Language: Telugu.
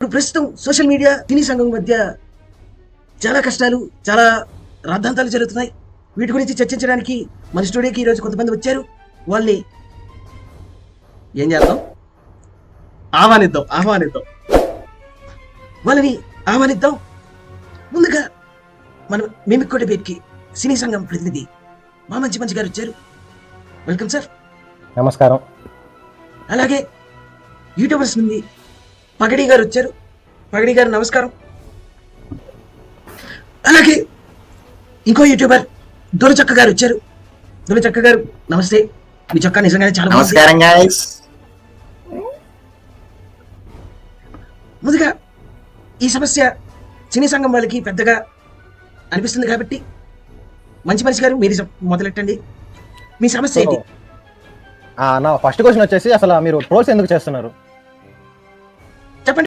ఇప్పుడు ప్రస్తుతం సోషల్ మీడియా సినీ సంఘం మధ్య చాలా కష్టాలు, చాలా రాద్ధాంతాలు జరుగుతున్నాయి. వీటి గురించి చర్చించడానికి మన స్టూడియోకి ఈరోజు కొంతమంది వచ్చారు. వాళ్ళని ఏం చేద్దాం, ఆహ్వానిద్దాం వాళ్ళని ఆహ్వానిద్దాం. ముందుగా మనం మిమిక్రీ బేట్కి సినీ సంఘం ప్రతినిధి మా మంచి గారు వచ్చారు. Welcome sir. నమస్కారం. అలాగే యూట్యూబర్స్ నుండి పగడి గారు వచ్చారు. పగడి గారు నమస్కారం. అలాగే ఇంకో యూట్యూబర్ దొరచక్క గారు వచ్చారు. దొరచక్క గారు నమస్తే. మీ చొక్కా నిజంగానే చాలా నమస్కారం గైస్. ముందుగా ఈ సమస్య సినీ సంఘం వాళ్ళకి పెద్దగా అనిపిస్తుంది కాబట్టి మంచి గారు మీరు మొదలెట్టండి. మీ సమస్య ఏంటి? నా ఫస్ట్ క్వశ్చన్ వచ్చేసి, అసలు మీరు ట్రోల్స్ ఎందుకు చేస్తున్నారు?